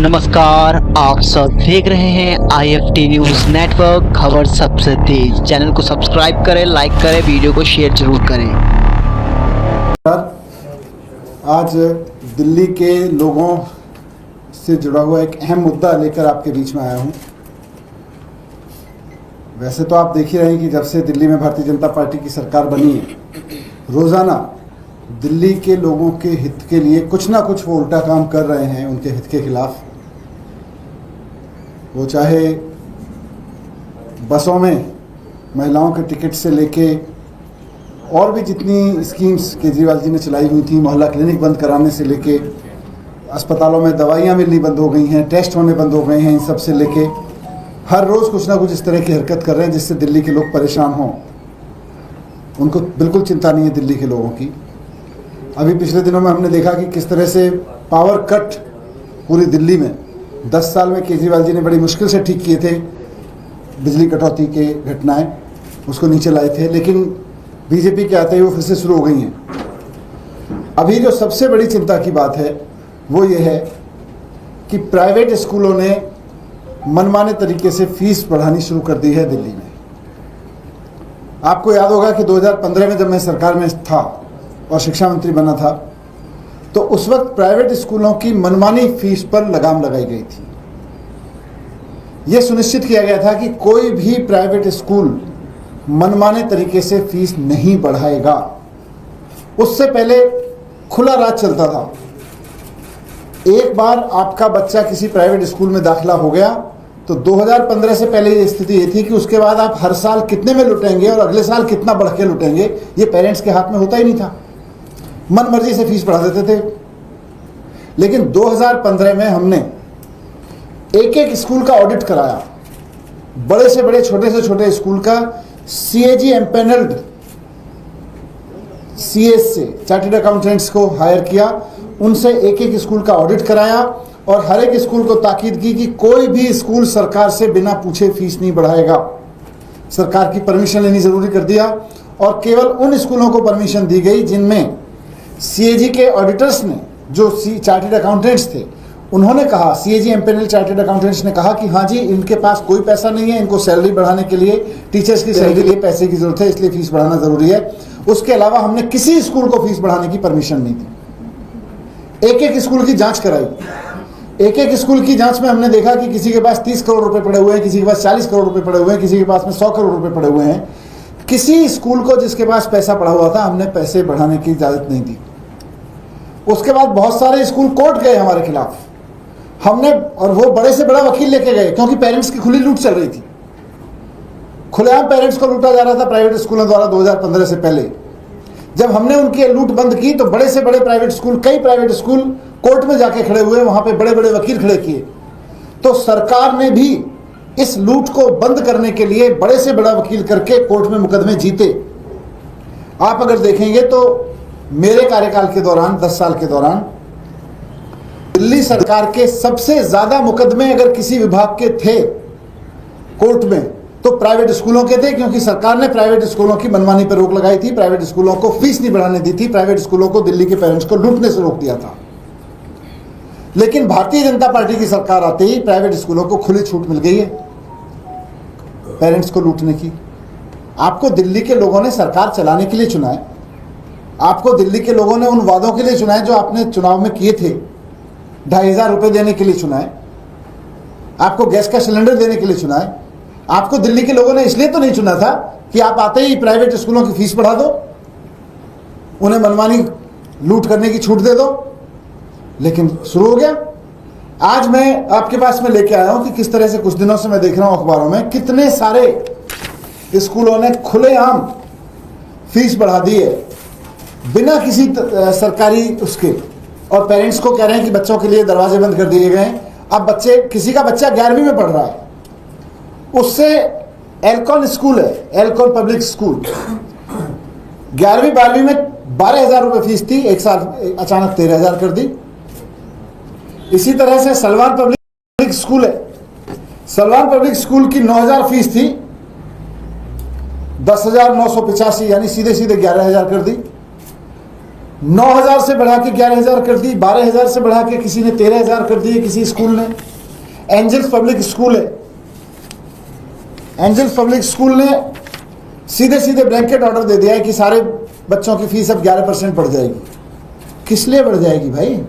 नमस्कार, आप सब देख रहे हैं IFT न्यूज़ नेटवर्क, खबर सबसे तेज। चैनल को सब्सक्राइब करें, लाइक करें, वीडियो को शेयर जरूर करें। आज दिल्ली के लोगों से जुड़ा हुआ एक अहम मुद्दा लेकर आपके बीच में आया हूं। वैसे तो आप देख ही रहे हैं कि जब से दिल्ली में भारतीय जनता पार्टी की सरकार बनी है, रोज़ाना दिल्ली के लोगों के हित के लिए कुछ ना कुछ वो उल्टा काम कर रहे हैं, उनके हित के खिलाफ। वो चाहे बसों में महिलाओं के टिकट से लेके और भी जितनी स्कीम्स केजरीवाल जी ने चलाई हुई थी, मोहल्ला क्लिनिक बंद कराने से लेके अस्पतालों में दवाइयाँ मिलनी बंद हो गई हैं, टेस्ट होने बंद हो गए हैं, इन सब से लेके हर रोज़ कुछ ना कुछ इस तरह की हरकत कर रहे हैं जिससे दिल्ली के लोग परेशान हों। उनको बिल्कुल चिंता नहीं है दिल्ली के लोगों की। अभी पिछले दिनों में हमने देखा कि किस तरह से पावर कट पूरी दिल्ली में 10 साल में केजरीवाल जी ने बड़ी मुश्किल से ठीक किए थे। बिजली कटौती के घटनाएं उसको नीचे लाए थे, लेकिन बीजेपी के आते ही वो फिर से शुरू हो गई हैं। अभी जो सबसे बड़ी चिंता की बात है वो ये है कि प्राइवेट स्कूलों ने मनमाने तरीके से फीस बढ़ानी शुरू कर दी है दिल्ली में। आपको याद होगा कि 2015 में जब मैं सरकार में था और शिक्षा मंत्री बना था, तो उस वक्त प्राइवेट स्कूलों की मनमानी फीस पर लगाम लगाई गई थी। यह सुनिश्चित किया गया था कि कोई भी प्राइवेट स्कूल मनमाने तरीके से फीस नहीं बढ़ाएगा। उससे पहले खुला राज चलता था। एक बार आपका बच्चा किसी प्राइवेट स्कूल में दाखिला हो गया तो 2015 से पहले ये स्थिति ये थी कि उसके बाद आप हर साल कितने में लुटेंगे और अगले साल कितना बढ़ के लुटेंगे, ये पेरेंट्स के हाथ में होता ही नहीं था। मन मर्जी से फीस बढ़ा देते थे। लेकिन 2015 में हमने एक एक स्कूल का ऑडिट कराया, बड़े से बड़े छोटे से छोटे स्कूल का। CAG एम्पेनल्ड CS से चार्टर्ड अकाउंटेंट्स को हायर किया, उनसे एक एक स्कूल का ऑडिट कराया और हर एक स्कूल को ताकीद की कि कोई भी स्कूल सरकार से बिना पूछे फीस नहीं बढ़ाएगा। सरकार की परमिशन लेनी जरूरी कर दिया और केवल उन स्कूलों को परमिशन दी गई जिनमें CAG के ऑडिटर्स ने, जो चार्टर्ड अकाउंटेंट्स थे, उन्होंने कहा, CAG एम्पेनल चार्टर्ड अकाउंटेंट्स ने कहा कि हाँ जी, इनके पास कोई पैसा नहीं है, इनको सैलरी बढ़ाने के लिए, टीचर्स की सैलरी के लिए पैसे की जरूरत है, इसलिए फीस बढ़ाना जरूरी है। उसके अलावा हमने किसी स्कूल को फीस बढ़ाने की परमिशन नहीं दी। एक एक स्कूल की जांच कराई। एक एक स्कूल की जांच में हमने देखा कि किसी के पास 30 करोड़ रुपए पड़े हुए हैं, किसी के पास 40 करोड़ रुपए पड़े हुए हैं, किसी के पास में 100 करोड़ रुपए पड़े हुए हैं। किसी स्कूल को जिसके पास पैसा पड़ा हुआ था, हमने पैसे बढ़ाने की इजाजत नहीं दी। उसके बाद बहुत सारे स्कूल कोर्ट गए हमारे खिलाफ। हमने, और वो बड़े से बड़ा वकील लेके गए, क्योंकि पेरेंट्स की खुली लूट चल रही थी। खुलेआम पेरेंट्स को लूटा जा रहा था प्राइवेट स्कूलों द्वारा 2015 से पहले। जब हमने उनकी लूट बंद की तो बड़े से बड़े प्राइवेट स्कूल, कई प्राइवेट स्कूल कोर्ट में जाके खड़े हुए, वहां पे बड़े बड़े वकील खड़े किए। तो सरकार ने भी इस लूट को बंद करने के लिए बड़े से बड़ा वकील करके कोर्ट में मुकदमे जीते। आप अगर देखेंगे तो मेरे कार्यकाल के दौरान, 10 साल के दौरान, दिल्ली सरकार के सबसे ज्यादा मुकदमे अगर किसी विभाग के थे कोर्ट में तो प्राइवेट स्कूलों के थे, क्योंकि सरकार ने प्राइवेट स्कूलों की मनमानी पर रोक लगाई थी, प्राइवेट स्कूलों को फीस नहीं बढ़ाने दी थी, प्राइवेट स्कूलों को दिल्ली के पेरेंट्स को लूटने से रोक दिया था। लेकिन भारतीय जनता पार्टी की सरकार आते ही प्राइवेट स्कूलों को खुली छूट मिल गई है पेरेंट्स को लूटने की। आपको दिल्ली के लोगों ने सरकार चलाने के लिए चुना है। आपको दिल्ली के लोगों ने उन वादों के लिए चुना है जो आपने चुनाव में किए थे। 2,500 रुपए देने के लिए चुना है। आपको गैस का सिलेंडर देने के लिए चुना है। आपको दिल्ली के लोगों ने इसलिए तो नहीं चुना था कि आप आते ही प्राइवेट स्कूलों की फीस बढ़ा दो, उन्हें मनमानी लूट करने की छूट दे दो। लेकिन शुरू हो गया। आज मैं आपके पास में लेके आया हूं कि किस तरह से कुछ दिनों से मैं देख रहा हूं अखबारों में, कितने सारे स्कूलों ने खुलेआम फीस बढ़ा दी है बिना किसी सरकारी उसके, और पेरेंट्स को कह रहे हैं कि बच्चों के लिए दरवाजे बंद कर दिए गए। अब किसी का बच्चा 11वीं में पढ़ रहा है, उससे एल्कॉन स्कूल है, एल्कॉन पब्लिक स्कूल, 11वीं 12वीं में 12,000 रुपये फीस थी, एक साल अचानक 13,000 कर दी। इसी तरह से सलवान पब्लिक स्कूल है, सलवान पब्लिक स्कूल की 9,000 फीस थी, 10,985 यानी सीधे सीधे 11,000 कर दी। 9,000 से बढ़ा के 11,000 कर दी, 12,000 से बढ़ा के किसी ने 13,000 कर दिए किसी स्कूल ने। एंजल्स पब्लिक स्कूल है, एंजल्स पब्लिक स्कूल ने सीधे सीधे ब्लैंकेट ऑर्डर दे दिया है कि सारे बच्चों की फीस अब 11% बढ़ जाएगी। किस लिए बढ़ जाएगी भाई?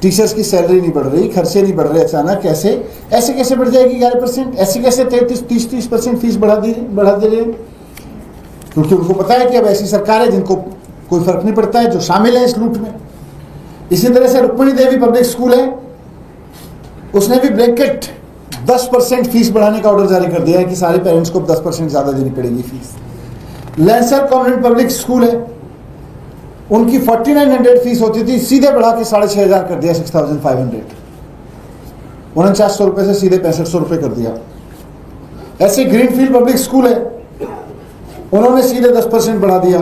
टीचर्स की सैलरी नहीं बढ़ रही, खर्चे नहीं बढ़ रहे अचानक, कैसे ऐसे कैसे बढ़ जाएगी 11%? ऐसे कैसे 30% फीस बढ़ा दे रहे हैं? क्योंकि उनको पता है कि अब ऐसी सरकार है जिनको कोई फर्क नहीं पड़ता है, जो शामिल है इस लूट में। इसी तरह से रुक्मिणी देवी पब्लिक स्कूल है, उसने भी ब्लैंकेट 10% फीस बढ़ाने का ऑर्डर जारी कर दिया है कि सारे पेरेंट्स को 10% ज्यादा देनी पड़ेगी fees. Lancer convent public school है, उनकी 4900 फीस होती थी, सीधे बढ़ा के 6,500 कर दिया, 6,500, 4900 रुपए से सीधे 6500 रुपए कर दिया। ऐसे ग्रीनफील्ड पब्लिक स्कूल है, उन्होंने सीधे 10% बढ़ा दिया।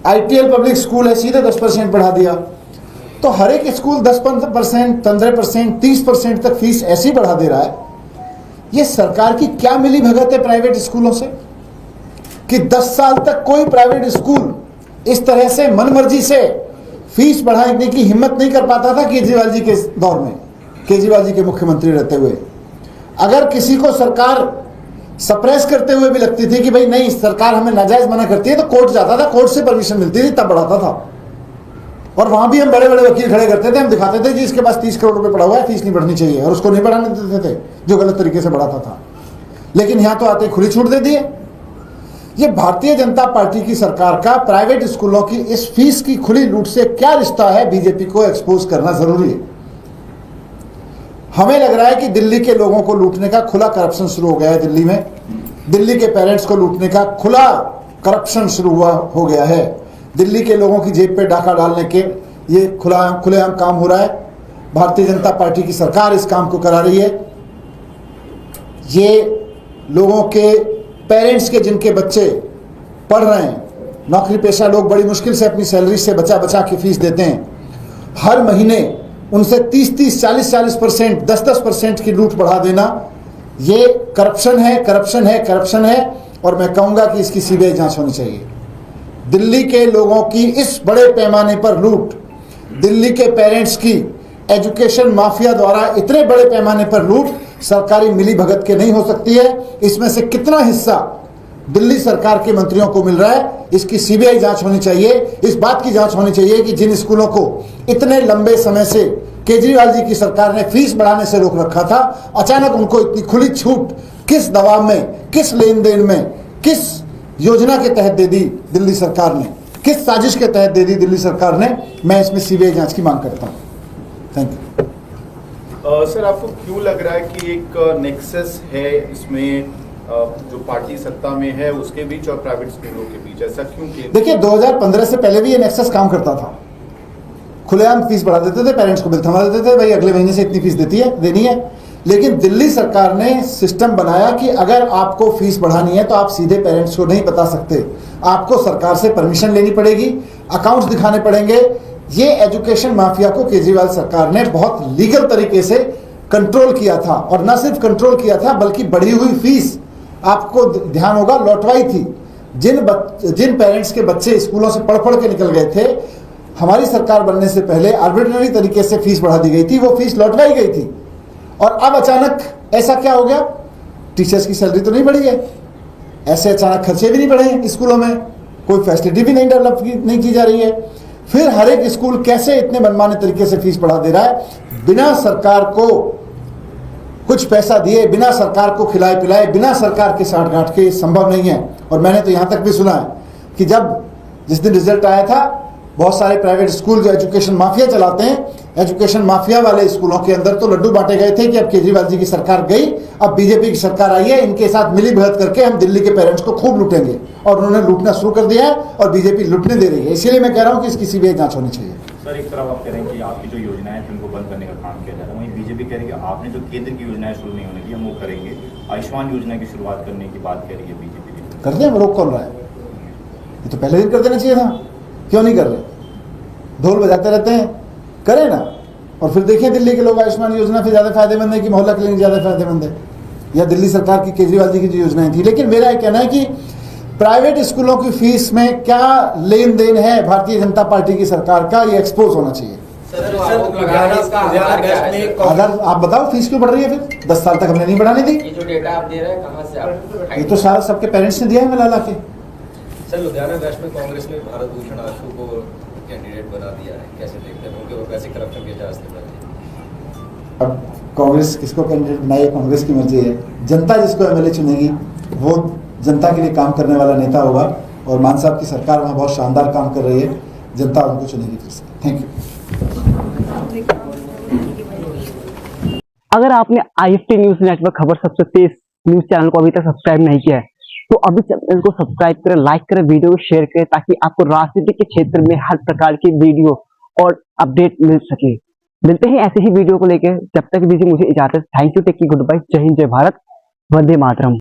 ITL पब्लिक स्कूल है, सीधे 10% बढ़ा दिया। तो हर एक स्कूल 10%, 15%, 30% तक फीस ऐसी बढ़ा दे रहा है। ये सरकार की क्या मिली भगत है प्राइवेट स्कूलों से कि 10 साल तक कोई प्राइवेट स्कूल इस तरह से मनमर्जी से फीस बढ़ाने की हिम्मत नहीं कर पाता था केजरीवाल जी के दौर में, केजरीवाल जी के मुख्यमंत्री रहते हुए। अगर किसी को सरकार सप्रेस करते हुए भी लगती थी कि भाई नहीं सरकार हमें नाजायज मना करती है, तो कोर्ट जाता था, कोर्ट से परमिशन मिलती थी, तब बढ़ाता था। और वहां भी हम बड़े बड़े वकील खड़े करते थे, हम दिखाते थे जी इसके पास 30 करोड़ रुपए पड़ा हुआ है, फीस नहीं बढ़नी चाहिए, और उसको नहीं बढ़ाने देते थे जो गलत तरीके से बढ़ाता था। लेकिन यहां तो आते खुली छूट दे दिए। ये भारतीय जनता पार्टी की सरकार का प्राइवेट स्कूलों की इस फीस की खुली लूट से क्या रिश्ता है, बीजेपी को एक्सपोज करना जरूरी है। हमें लग रहा है कि दिल्ली के लोगों को लूटने का खुला करप्शन शुरू हो गया है। दिल्ली में दिल्ली के पेरेंट्स को लूटने का खुला करप्शन शुरू हो गया है। दिल्ली के लोगों की जेब पे डाका डालने के ये खुलेआम काम हो रहा है। भारतीय जनता पार्टी की सरकार इस काम को करा रही है। ये लोगों के पेरेंट्स के जिनके बच्चे पढ़ रहे हैं, नौकरी पेशा लोग बड़ी मुश्किल से अपनी सैलरी से बचा बचा के फीस देते हैं, हर महीने उनसे 30-30, 40-40%, 10-10% की लूट बढ़ा देना, ये करप्शन है, करप्शन है, करप्शन है। और मैं कहूंगा कि इसकी सीबीआई जांच होनी चाहिए। दिल्ली के लोगों की इस बड़े पैमाने पर लूट, दिल्ली के पेरेंट्स की एजुकेशन माफिया द्वारा इतने बड़े पैमाने पर लूट सरकारी मिली भगत के नहीं हो सकती है। इसमें से कितना हिस्सा दिल्ली सरकार के मंत्रियों को मिल रहा है, इसकी सीबीआई जांच होनी चाहिए। इस बात की जांच होनी चाहिए कि जिन स्कूलों को इतने लंबे समय से केजरीवाल जी की सरकार ने फीस बढ़ाने से रोक रखा था, अचानक उनको इतनी खुली छूट किस दबाव में, किस लेन देन में, किस योजना के तहत दे दी दिल्ली सरकार ने, किस साजिश के तहत दे दी दिल्ली सरकार ने। मैं इसमें सीबीआई जांच की मांग करता हूं। Thank you. सर, आपको क्यों लग रहा है कि एक नेक्सस है इसमें जो पार्टी सत्ता में है उसके बीच और प्राइवेट स्कूलों के बीच, ऐसा क्यों? देखिए 2015 से पहले भी ये नेक्सस काम करता था। खुलेआम फीस बढ़ा देते थे, पेरेंट्स को बिल थमा देते थे, भाई अगले महीने से इतनी फीस देनी है। लेकिन दिल्ली सरकार ने सिस्टम बनाया कि अगर आपको फीस बढ़ानी है तो आप सीधे पेरेंट्स को नहीं बता सकते, आपको सरकार से परमिशन लेनी पड़ेगी, अकाउंट्स दिखाने पड़ेंगे। ये एजुकेशन माफिया को केजरीवाल सरकार ने बहुत लीगल तरीके से कंट्रोल किया था, और न सिर्फ कंट्रोल किया था बल्कि बढ़ी हुई फीस, आपको ध्यान होगा, लौटवाई थी। जिन पेरेंट्स के बच्चे स्कूलों से पढ़ के निकल गए थे, हमारी सरकार बनने से पहले आर्बिट्ररी तरीके से फीस बढ़ा दी गई थी, वो फीस लौटवाई गई थी। और अब अचानक ऐसा क्या हो गया? टीचर्स की सैलरी तो नहीं बढ़ी है, ऐसे अचानक खर्चे भी नहीं बढ़े हैं स्कूलों में, कोई फैसिलिटी भी नहीं डेवलप नहीं की जा रही है। फिर हर एक स्कूल कैसे इतने मनमाने तरीके से फीस बढ़ा दे रहा है, बिना सरकार को कुछ पैसा दिए, बिना सरकार को खिलाए पिलाए, बिना सरकार के साठ गांठ के संभव नहीं है। और मैंने तो यहां तक भी सुना है कि जिस दिन रिजल्ट आया था, बहुत सारे प्राइवेट स्कूल जो एजुकेशन माफिया चलाते हैं, एजुकेशन माफिया वाले स्कूलों के अंदर तो लड्डू बांटे गए थे कि अब केजरीवाल जी की सरकार गई, अब बीजेपी की सरकार आई है, इनके साथ मिली भगत करके हम दिल्ली के पेरेंट्स को खूब लूटेंगे। और उन्होंने लूटना शुरू कर दिया है और बीजेपी लूटने दे रही है। इसीलिए मैं कह रहा हूं कि इसकी सीबीआई जांच होनी चाहिए। सर, एक तरफ आप कह रहे हैं कि आपकी जो योजनाएं हैं उनको बंद करने का काम किया जा रहा है, वहीं बीजेपी कह रही है कि आपने जो केंद्र की योजनाएं शुरू नहीं होने दी हम वो करेंगे। आयुष्मान योजना की शुरुआत करने की बात कह रही है बीजेपी। कर दें, रोक कौन रहा है? ये तो पहले दिन कर देना चाहिए था, क्यों नहीं कर रहे? ढोल बजाते रहते हैं, करें ना। और फिर देखिए दिल्ली के लोग आयुष्मान योजना फिर ज्यादा फायदेमंद है कि मोहल्ला क्लिनिक ज्यादा फायदेमंद है, या दिल्ली सरकार की केजरीवाल जी की जो योजनाएं थी। लेकिन मेरा यह कहना है कि प्राइवेट स्कूलों की फीस में क्या लेन देन है भारतीय जनता पार्टी की सरकार का, ये एक्सपोज होना चाहिए। अगर आप बताओ फीस क्यों बढ़ रही है फिर, 10 साल तक हमने नहीं बढ़ाने दी। ये जो डेटा आप दे रहे हैं कहाँ से आप? ये तो सारा सबके पेरेंट्स ने दिया है मिला ला के। सर लुधियाना वेस्ट में कांग्रेस ने भारत भूषण आशु को कैंडिडेट बना दिया है, कैसे देखते हैं क्योंकि वो वैसे करप्शन के इतिहास से बने। अब कांग्रेस किसको कैंडिडेट बनाई, कांग्रेस की मर्जी है। जनता जिसको एमएलए चुनेगी वो जनता के लिए काम करने वाला नेता होगा, और मान साहब की सरकार वहाँ बहुत शानदार काम कर रही है, जनता उनको चुनेगी फिर से। Thank you. अगर आपने IFT न्यूज नेटवर्क खबर सबसे तेज न्यूज चैनल को अभी तक सब्सक्राइब नहीं किया है तो अभी चैनल को सब्सक्राइब करें, लाइक करें, वीडियो को शेयर करें, ताकि आपको राजनीति के क्षेत्र में हर प्रकार की वीडियो और अपडेट मिल सके। मिलते हैं ऐसे ही वीडियो को लेकर, जब तक दीजिए मुझे इजाजत। थैंक यू, टेक की गुड बाय, जय हिंद, जय भारत, वंदे मातरम।